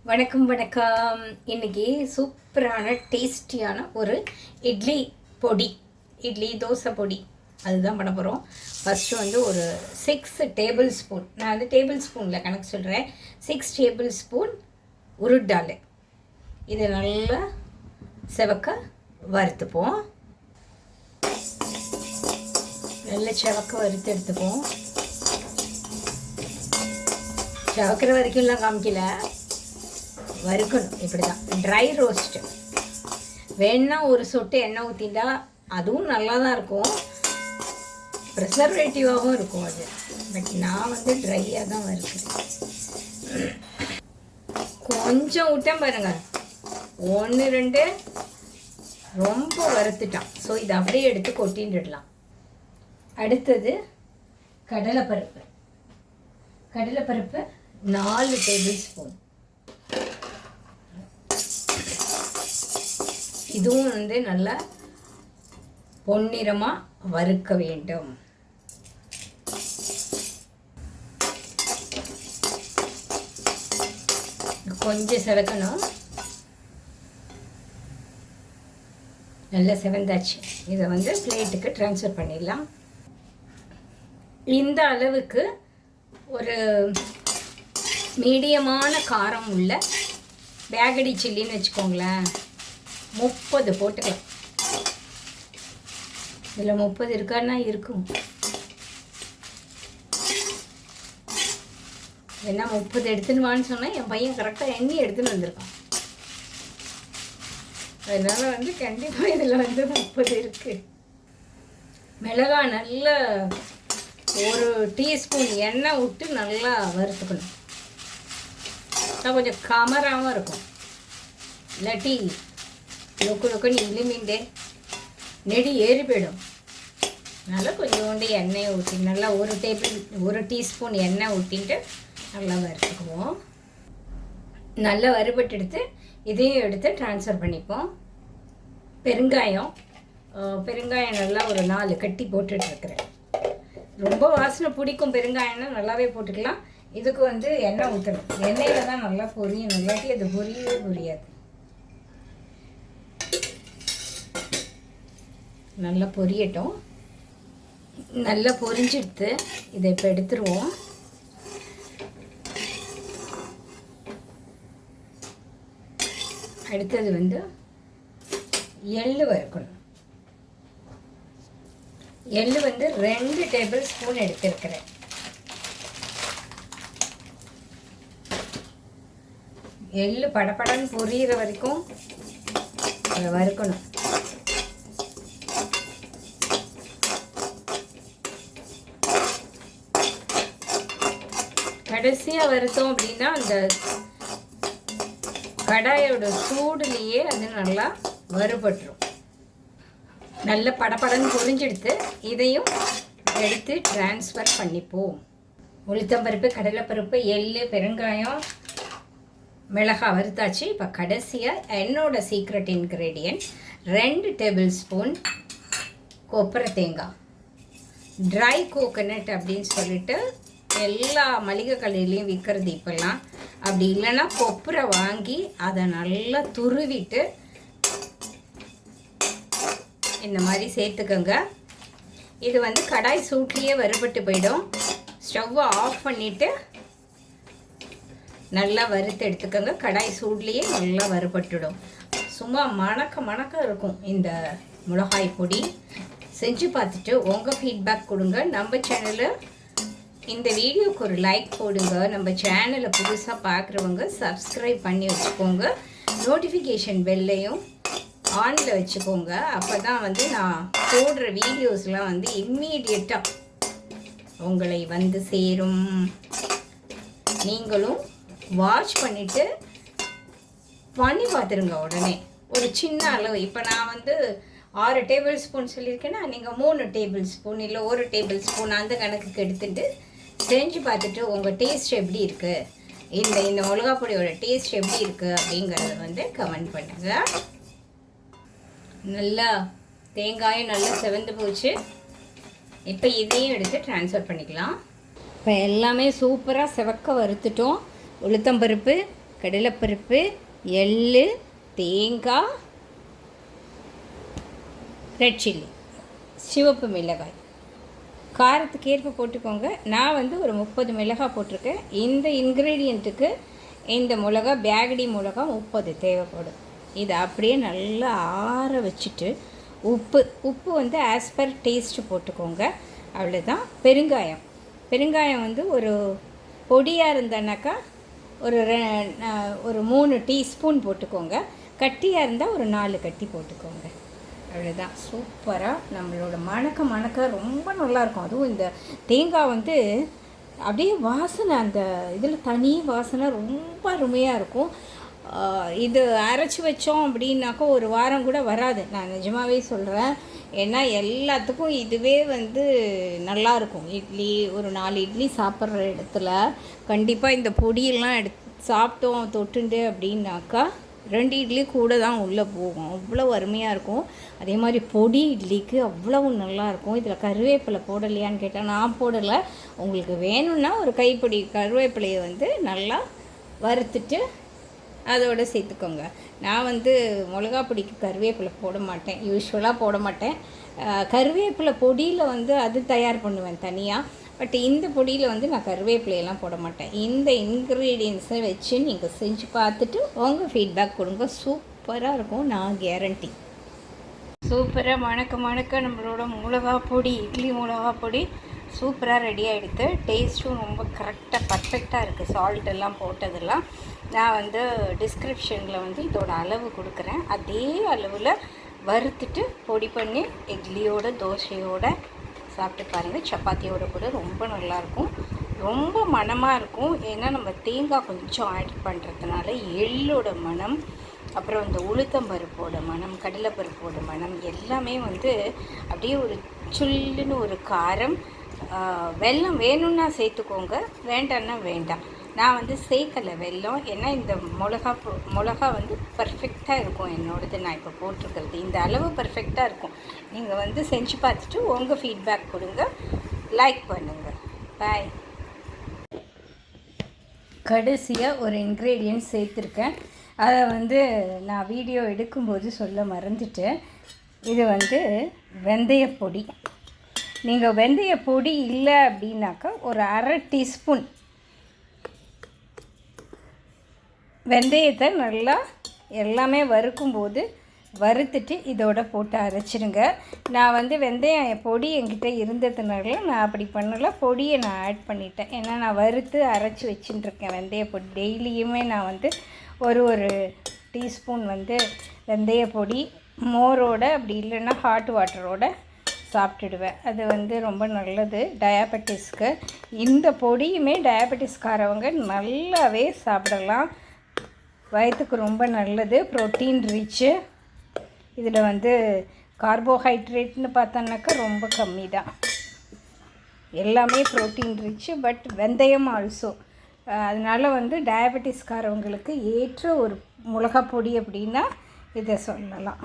வணக்கம் வணக்கம். இன்றைக்கி சூப்பரான டேஸ்டியான ஒரு இட்லி பொடி, இட்லி தோசை பொடி அதுதான் பண்ண போகிறோம். ஃபஸ்ட்டு வந்து ஒரு 6 டேபிள் ஸ்பூன், நான் வந்து டேபிள் ஸ்பூனில் கணக்கு சொல்கிறேன், 6 டேபிள் ஸ்பூன் உருட்டால் இதை நல்லா செவக்க வறுத்துப்போம். நல்லா செவக்க வறுத்து எடுத்துப்போம். செவக்கிற வரைக்கும்லாம் காமிக்கல, வறுக்கணும். இப்படி தான் ட்ரை ரோஸ்ட்டு. வேணா ஒரு சொட்டு எண்ணெய் ஊற்றிட்டா அதுவும் நல்லா தான் இருக்கும், ப்ரிசர்வேட்டிவாகவும் இருக்கும் அது. பட் நான் வந்து ட்ரையாக தான் வறுக்கிறேன். கொஞ்சம் விட்டேன் பாருங்கள், 1 2 ரொம்ப வறுத்துட்டான். ஸோ இதை அப்படியே எடுத்து கொட்டிட்டுடலாம். அடுத்தது கடலைப்பருப்பு. கடலைப்பருப்பு 4 டேபிள் ஸ்பூன். இதுவும் வந்து நல்லா பொன்னிறமாக வறுக்க வேண்டும். கொஞ்சம் செவக்கணும். நல்லா செவந்தாச்சு. இதை வந்து பிளேட்டுக்கு ட்ரான்ஸ்ஃபர் பண்ணிடலாம். இந்த அளவுக்கு ஒரு மீடியமான காரம் உள்ள பேகடி சில்லின்னு வச்சுக்கோங்களேன், 30 போட்டுக்கலாம். இதில் 30 இருக்கான்னா இருக்கும். என்ன 30 எடுத்துன்னு வான்னு சொன்னால் என் பையன் கரெக்டாக எண்ணி எடுத்துன்னு வந்திருக்கான். அதனால் வந்து கண்டிப்பாக இதில் வந்து 30 இருக்குது. மிளகாய் நல்ல ஒரு டீஸ்பூன் எண்ணெய் விட்டு நல்லா வறுத்துக்கணும். கொஞ்சம் கமராகவும் இருக்கும், இல்லாட்டி லொக்கு லொக்குன்னு இலுமிண்டே நெடி ஏறி போயிடும். நல்லா கொஞ்சோண்டு எண்ணெயை ஊற்றி நல்லா ஒரு டீஸ்பூன் எண்ணெய் ஊற்றிட்டு நல்லா வறுத்துக்குவோம். நல்லா வறுபட்டு எடுத்து இதையும் எடுத்து ட்ரான்ஸ்ஃபர் பண்ணிப்போம். பெருங்காயம் நல்லா ஒரு 4 கட்டி போட்டுட்ருக்குறேன். ரொம்ப வாசனை பிடிக்கும் பெருங்காயம்னா நல்லாவே போட்டுக்கலாம். இதுக்கு வந்து எண்ணெய் ஊற்றணும். எண்ணெயில் தான் நல்லா பொரியணும், இல்லாட்டி அது பொரியவே புரியாது. நல்லா பொரியட்டும். நல்லா பொரிஞ்சிடுத்து. இதை இப்போ எடுத்துருவோம். அடுத்தது வந்து எள்ளு வறுக்கணும். எள்ளு வந்து 2 டேபிள் ஸ்பூன் எடுத்துருக்கிறேன். எள்ளு படப்படன்னு பொரியிற வரைக்கும் அதை வறுக்கணும். கடைசியாக வறுத்தோம் அப்படின்னா அந்த கடாயோட சூடுலேயே அது நல்லா வறுபட்டுரும். நல்ல படப்படன்னு பொரிஞ்செடுத்து இதையும் எடுத்து ட்ரான்ஸ்ஃபர் பண்ணிப்போம். உளுத்தம்பருப்பு, கடலைப்பருப்பு, எள்ளு, பெருங்காயம், மிளகாய் வறுத்தாச்சு. இப்போ கடைசியாக என்னோட சீக்ரெட் இன்க்ரீடியன்ட் 2 டேபிள் ஸ்பூன் கொப்பரை தேங்காய். ட்ரை கோகனட் அப்படின்னு சொல்லிட்டு எல்லா மளிகை கடையிலையும் விற்கிறது இப்போல்லாம். அப்படி இல்லைன்னா கொப்பரை வாங்கி அதை நல்லா துருவிட்டு இந்த மாதிரி சேர்த்துக்கோங்க. இது வந்து கடாய் சூட்லேயே வறுபட்டு போயிடும். ஸ்டவ்வை ஆஃப் பண்ணிவிட்டு நல்லா வறுத்து எடுத்துக்கோங்க. கடாய் சூட்லேயே நல்லா வறுபட்டுடும். சும்மா மணக்க இருக்கும் இந்த மிளகாய் பொடி. செஞ்சு பார்த்துட்டு உங்கள் ஃபீட்பேக் கொடுங்க. நம்ம சேனலில் இந்த வீடியோவுக்கு ஒரு லைக் போடுங்க. நம்ம சேனலை புதுசாக பார்க்குறவங்க சப்ஸ்கிரைப் பண்ணி வச்சுக்கோங்க. நோட்டிஃபிகேஷன் பெல்லையும் ஆனில் வச்சுக்கோங்க. அப்போ தான் வந்து நான் போடுற வீடியோஸ்லாம் வந்து இம்மீடியட்டாக உங்களை வந்து சேரும். நீங்களும் வாட்ச் பண்ணிவிட்டு பண்ணி பார்த்துருங்க. உடனே ஒரு சின்ன அளவு, இப்போ நான் வந்து 6 டேபிள் ஸ்பூன் சொல்லியிருக்கேன்னா நீங்கள் 3 டேபிள் ஸ்பூன் இல்லை 1 டேபிள் ஸ்பூன் அந்த கணக்குக்கு எடுத்துகிட்டு செஞ்சு பார்த்துட்டு உங்கள் டேஸ்ட் எப்படி இருக்குது, இந்த மிளகாய் பொடியோட டேஸ்ட் எப்படி இருக்குது அப்படிங்கிறத வந்து கமெண்ட் பண்ணுங்கள். நல்லா தேங்காயும் நல்லா செவந்து போச்சு. இப்போ இதையும் எடுத்து ட்ரான்ஸ்ஃபர் பண்ணிக்கலாம். இப்போ எல்லாமே சூப்பராக செவக்க வறுத்துட்டோம். உளுத்தம்பருப்பு, கடலைப்பருப்பு, எள், தேங்காய், ரெட் சில்லி, சிவப்பு மிளகாய், காரத்துக்கு ஏற்ப போட்டுக்கோங்க. நான் வந்து ஒரு 30 மிளகாய் போட்டிருக்கேன். இந்த இன்க்ரீடியண்ட்டுக்கு இந்த மிளகா பேகடி மிளகா 30 தேவைப்படும். இதை அப்படியே நல்லா ஆற வச்சுட்டு உப்பு வந்து ஆஸ் பர் டேஸ்ட்டு போட்டுக்கோங்க. அவ்வளோதான். பெருங்காயம் வந்து ஒரு பொடியாக இருந்தனாக்கா ஒரு 3 டீஸ்பூன் போட்டுக்கோங்க. கட்டியாக இருந்தால் ஒரு 4 கட்டி போட்டுக்கோங்க. அவ்வளோதான். சூப்பராக நம்மளோட மணக்க ரொம்ப நல்லாயிருக்கும். அதுவும் இந்த தேங்காய் வந்து அப்படியே வாசனை, அந்த இதில் தனி வாசனை ரொம்ப அருமையாக இருக்கும். இது அரைச்சி வச்சோம் அப்படின்னாக்கா ஒரு வாரம் கூட வராது, நான் நிஜமாகவே சொல்கிறேன். ஏன்னா எல்லாத்துக்கும் இதுவே வந்து நல்லாயிருக்கும். இட்லி ஒரு 4 இட்லி சாப்பிட்ற இடத்துல கண்டிப்பாக இந்த பொடியெல்லாம் சாப்பிட்டோம் தொட்டுண்டு அப்படின்னாக்கா 2 இட்லி கூட தான் உள்ளே போகும். அவ்வளோ அருமையாக இருக்கும். அதே மாதிரி பொடி இட்லிக்கு அவ்வளவு நல்லாயிருக்கும். இதில் கருவேப்பிலை போடலையான்னு கேட்டால் நான் போடலை. உங்களுக்கு வேணும்னா ஒரு கைப்பிடி கருவேப்பிலையை வந்து நல்லா வறுத்துட்டு அதோடு சேர்த்துக்கோங்க. நான் வந்து மிளகா பொடிக்கு கருவேப்பிலை போட மாட்டேன், யூஸ்வலாக போட மாட்டேன். கருவேப்பிலை பொடியில் வந்து அது தயார் பண்ணுவேன் தனியாக. பட் இந்த பொடியில் வந்து நான் கருவேப்பிலையெல்லாம் போட மாட்டேன். இந்த இன்க்ரீடியன்ஸை வச்சு நீங்கள் செஞ்சு பார்த்துட்டு உங்கள் ஃபீட்பேக் கொடுங்க. சூப்பராக இருக்கும், நான் கேரண்டி. சூப்பராக மணக்க நம்மளோட மிளகா பொடி, இட்லி மிளகா பொடி சூப்பராக ரெடி ஆகிடுது. டேஸ்ட்டும் ரொம்ப கரெக்டாக பர்ஃபெக்டாக இருக்குது. சால்ட் எல்லாம் போட்டதெல்லாம் நான் வந்து டிஸ்கிரிப்ஷனில் வந்து இதோட அளவு கொடுக்குறேன். அதே அளவில் வறுத்துட்டு பொடி பண்ணி இட்லியோட தோசையோடு சாப்பிட்டு பாருங்கள். சப்பாத்தியோட கூட ரொம்ப நல்லாயிருக்கும், ரொம்ப மணமாக இருக்கும். ஏன்னா நம்ம தேங்காய் கொஞ்சம் ஆட் பண்ணுறதுனால எள்ளோட மணம், அப்புறம் இந்த உளுத்தம்பருப்போட மணம், கடலைப்பருப்போட மணம் எல்லாமே வந்து அப்படியே ஒரு சுல்லுன்னு ஒரு காரம். வெல்லம் வேணும்னா சேர்த்துக்கோங்க, வேண்டான்னா வேண்டாம். நான் வந்து சேர்க்கலை வெல்லம். ஏன்னா இந்த மிளகா வந்து பர்ஃபெக்டாக இருக்கும் என்னோடது. நான் இப்போ போட்டிருக்கிறது இந்த அளவு பர்ஃபெக்டாக இருக்கும். நீங்கள் வந்து செஞ்சு பார்த்துட்டு உங்கள் ஃபீட்பேக் கொடுங்க, லைக் பண்ணுங்கள். பாய். கடைசியாக ஒரு இன்க்ரீடியன்ட் சேர்த்துருக்கேன். அதை வந்து நான் வீடியோ எடுக்கும்போது சொல்ல மறந்துட்டேன். இது வந்து வெந்தயப்பொடி. நீங்கள் வெந்தயப்பொடி இல்லை அப்படின்னாக்கா ஒரு அரை டீஸ்பூன் வெந்தயத்தை நல்லா எல்லாமே வறுக்கும்போது வறுத்துட்டு இதோட போட்டு அரைச்சிடுங்க. நான் வந்து வெந்தயம் பொடி என்கிட்ட இருந்ததுனால நான் அப்படி பண்ணலை, பொடியை நான் ஆட் பண்ணிட்டேன். ஏன்னா நான் வறுத்து அரைச்சி வச்சுட்டுருக்கேன் வெந்தயப்பொடி. டெய்லியுமே நான் வந்து ஒரு டீஸ்பூன் வந்து வெந்தயப்பொடி மோரோட, அப்படி இல்லைன்னா ஹாட் வாட்டரோட சாப்பிட்டுடுவேன். அது வந்து ரொம்ப நல்லது டயாபெட்டிஸ்க்கு. இந்த பொடியுமே டயாபெட்டிஸ்காரவங்க நல்லாவே சாப்பிடலாம். வயிற்றுக்கு ரொம்ப நல்லது, ப்ரோட்டீன் ரிச்சு. இதில் வந்து கார்போஹைட்ரேட்னு பார்த்தோன்னாக்கா ரொம்ப கம்மி தான், எல்லாமே ப்ரோட்டீன் ரிச்சு. பட் வெந்தயம் ஆல்சோ. அதனால் வந்து டயாபெட்டிஸ்காரவங்களுக்கு ஏற்ற ஒரு மிளகா பொடி அப்படின்னா இதை சொல்லலாம்.